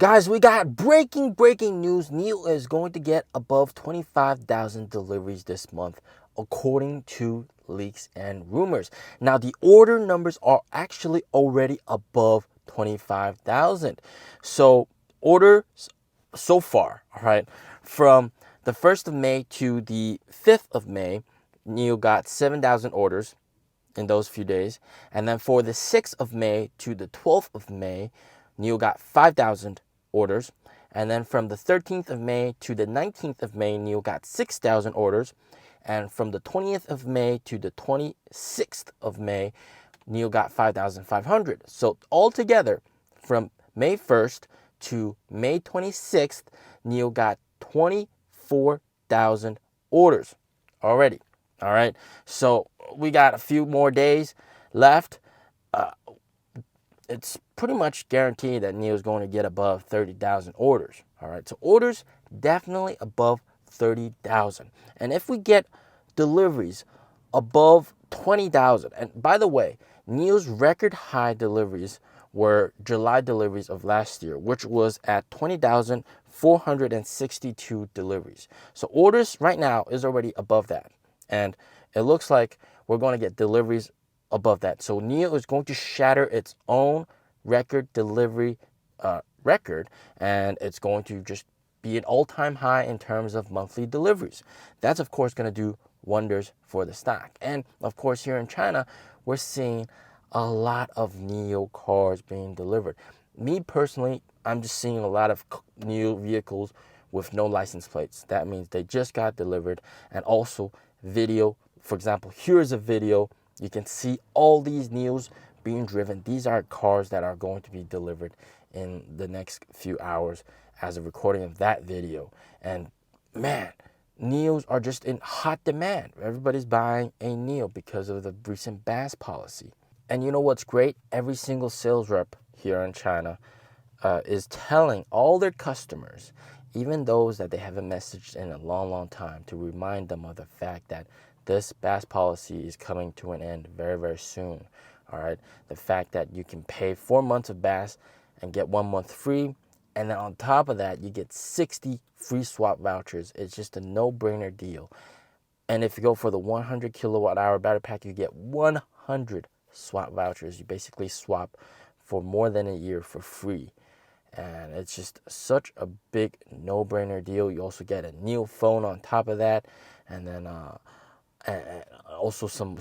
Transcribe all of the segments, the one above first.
Guys, we got breaking news. NIO is going to get above 25,000 deliveries this month, according to leaks and rumors. Now, the order numbers are actually already above 25,000. So, orders so far, all right, from the 1st of May to the 5th of May, NIO got 7,000 orders in those few days. And then for the 6th of May to the 12th of May, NIO got 5,000 orders. And then from the 13th of May to the 19th of May, NIO got 6,000 orders. And from the 20th of May to the 26th of May, NIO got 5,500. So altogether, from May 1st to May 26th, NIO got 24,000 orders already. All right, so we got a few more days left. It's pretty much guaranteed that NIO is going to get above 30,000 orders. All right, so orders definitely above 30,000. And if we get deliveries above 20,000, and by the way, NIO's record high deliveries were July deliveries of last year, which was at 20,462 deliveries. So orders right now is already above that. And it looks like we're going to get deliveries above that. So NIO is going to shatter its own record delivery record, and it's going to just be an all-time high in terms of monthly deliveries. That's, of course, going to do wonders for the stock. And, of course, here in China, we're seeing a lot of NIO cars being delivered. Me, personally, I'm just seeing a lot of NIO vehicles with no license plates. That means they just got delivered. And also video. For example, here's a video. You can see all these NIOs being driven. These are cars that are going to be delivered in the next few hours as a recording of that video. And man, NIOs are just in hot demand. Everybody's buying a NIO because of the recent BAS policy. And you know what's great? Every single sales rep here in China is telling all their customers, even those that they haven't messaged in a long time, to remind them of the fact that this BAS policy is coming to an end very soon. All right, the fact that you can pay 4 months of BAS and get 1 month free, and then on top of that, you get 60 free swap vouchers. It's just a no-brainer deal. And if you go for the 100 kilowatt hour battery pack, you get 100 swap vouchers. You basically swap for more than a year for free. And it's just such a big no-brainer deal. You also get a NIO phone on top of that, and then and also some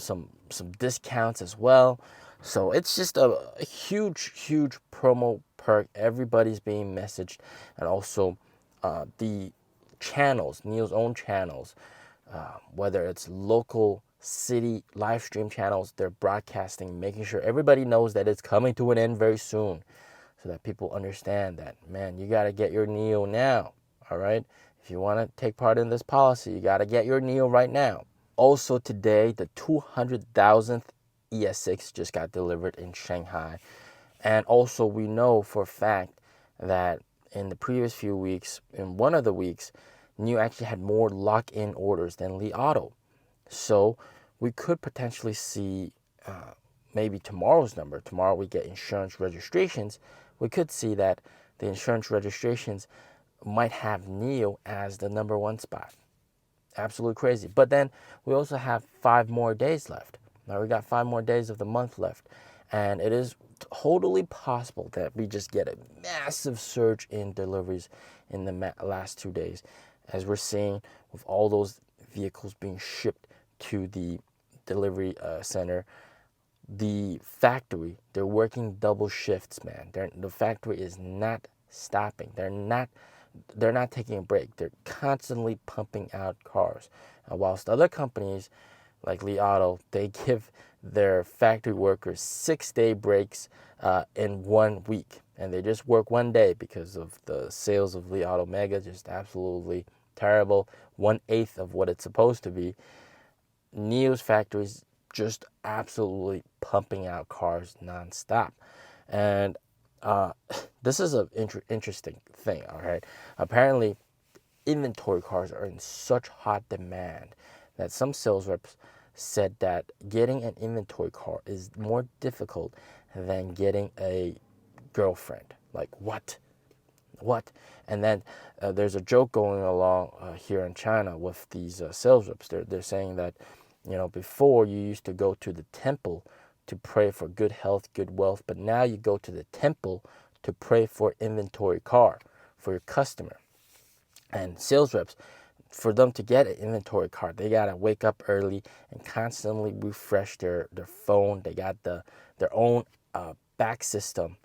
discounts as well. So it's just a huge promo perk. Everybody's being messaged, and also the channels, NIO's own channels, whether it's local city live stream channels, they're broadcasting, making sure everybody knows that it's coming to an end very soon, so that people understand that, man, you got to get your NIO now, all right? If you want to take part in this policy, you got to get your NIO right now. Also today, the 200,000th ES6 just got delivered in Shanghai. And also we know for a fact that in the previous few weeks, in one of the weeks, NIO actually had more lock-in orders than Li Auto. So we could potentially see maybe tomorrow's number. Tomorrow we get insurance registrations. We could see that the insurance registrations might have NIO as the #1 spot. Absolutely crazy. But then we also have 5 more days left. Now we got 5 more days of the month left. And it is totally possible that we just get a massive surge in deliveries in the last 2 days, as we're seeing with all those vehicles being shipped to the delivery center. The factory, they're working double shifts, man. The factory is not stopping. They're not taking a break. They're constantly pumping out cars. Whilst other companies like Li Auto, they give their factory workers 6-day breaks in 1 week. And they just work 1 day because of the sales of Li Auto Mega, just absolutely terrible. 1/8 of what it's supposed to be. NIO's factories just absolutely pumping out cars nonstop. And this is an interesting thing, all right? Apparently, inventory cars are in such hot demand that some sales reps said that getting an inventory car is more difficult than getting a girlfriend. Like, what? What? And then there's a joke going along here in China with these sales reps. They're saying that, before you used to go to the temple to pray for good health, good wealth, but now you go to the temple to pray for inventory car for your customer. And sales reps, for them to get an inventory card, they gotta wake up early and constantly refresh their phone. They got their own back system,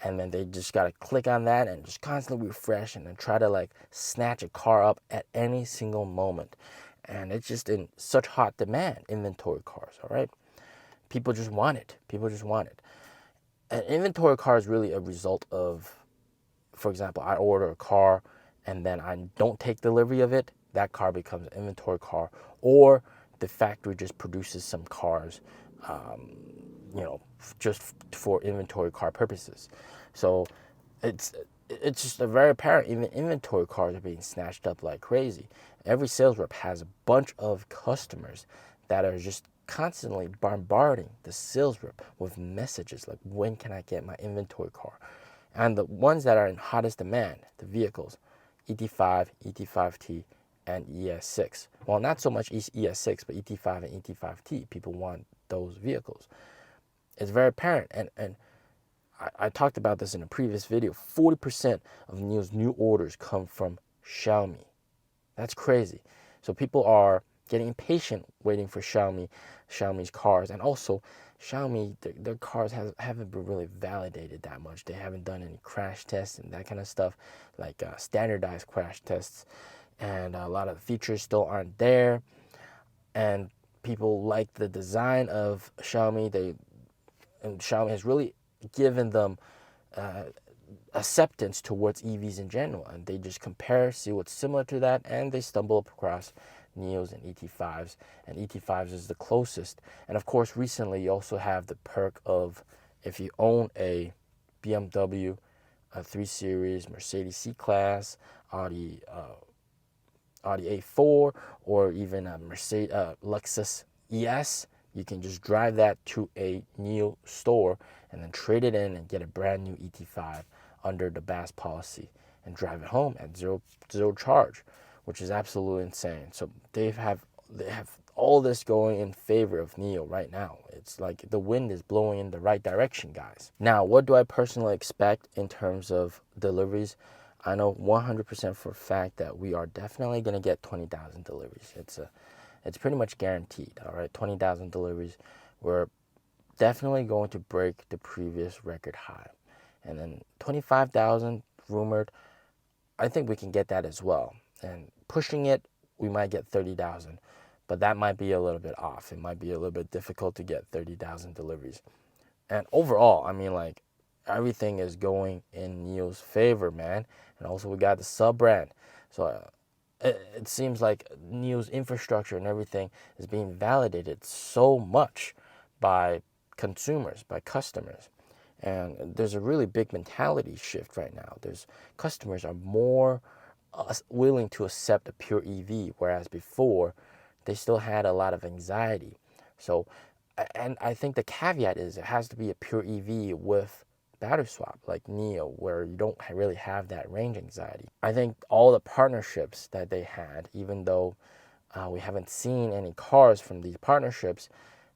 and then they just gotta click on that and just constantly refresh and then try to like snatch a car up at any single moment. And it's just in such hot demand, inventory cars. All right, people just want it. People just want it. An inventory car is really a result of, for example, I order a car and then I don't take delivery of it, that car becomes an inventory car, or the factory just produces some cars, just for inventory car purposes. So it's just a very apparent, even inventory cars are being snatched up like crazy. Every sales rep has a bunch of customers that are just constantly bombarding the sales rep with messages like, when can I get my inventory car? And the ones that are in hottest demand, the vehicles, ET5, ET5T, and ES6. Well, not so much ES6, but ET5 and ET5T. People want those vehicles. It's very apparent. And I talked about this in a previous video. 40% of NIO's new orders come from Xiaomi. That's crazy. So people are getting impatient waiting for Xiaomi's cars. And also, Xiaomi, their cars haven't been really validated that much. They haven't done any crash tests and that kind of stuff, like standardized crash tests. And a lot of the features still aren't there. And people like the design of Xiaomi. And Xiaomi has really given them acceptance towards EVs in general. And they just compare, see what's similar to that, and they stumble across NIOs and ET5s, and ET5s is the closest. And of course, recently you also have the perk of, if you own a BMW, a 3 Series, Mercedes C-Class, Audi A4, or even a Lexus ES, you can just drive that to a NIO store and then trade it in and get a brand new ET5 under the BAS policy and drive it home at zero charge, which is absolutely insane. So they have all this going in favor of NIO right now. It's like the wind is blowing in the right direction, guys. Now, what do I personally expect in terms of deliveries? I know 100% for a fact that we are definitely going to get 20,000 deliveries. It's pretty much guaranteed, all right? 20,000 deliveries. We're definitely going to break the previous record high. And then 25,000 rumored, I think we can get that as well. And pushing it, we might get 30,000, but that might be a little bit off. It might be a little bit difficult to get 30,000 deliveries. And overall, I mean, like, everything is going in NIO's favor, man. And also we got the sub-brand. So it seems like NIO's infrastructure and everything is being validated so much by consumers, by customers. And there's a really big mentality shift right now. Customers are more willing to accept a pure EV, whereas before they still had a lot of anxiety. So, and I think the caveat is it has to be a pure EV with battery swap like NIO, where you don't really have that range anxiety. I think all the partnerships that they had, even though we haven't seen any cars from these partnerships,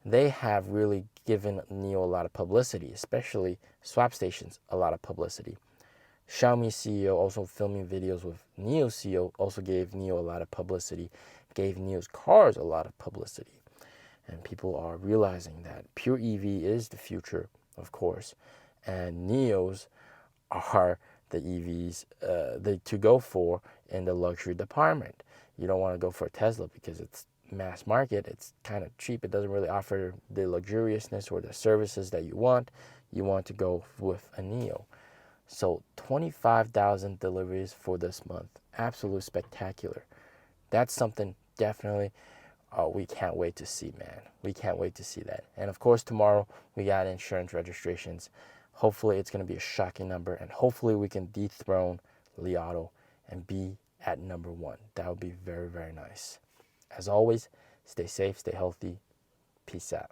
they have really given NIO a lot of publicity, especially swap stations, a lot of publicity. Xiaomi CEO also filming videos with NIO CEO also gave NIO a lot of publicity, gave NIO's cars a lot of publicity. And people are realizing that pure EV is the future, of course, and NIOs are the EVs to go for in the luxury department. You don't want to go for a Tesla because it's mass market, it's kind of cheap, it doesn't really offer the luxuriousness or the services that you want. You want to go with a NIO. So 25,000 deliveries for this month, absolutely spectacular. That's something definitely we can't wait to see, man. We can't wait to see that. And of course, tomorrow we got insurance registrations. Hopefully it's going to be a shocking number, and hopefully we can dethrone Li Auto and be at number 1. That would be very, very nice. As always, stay safe, stay healthy. Peace out.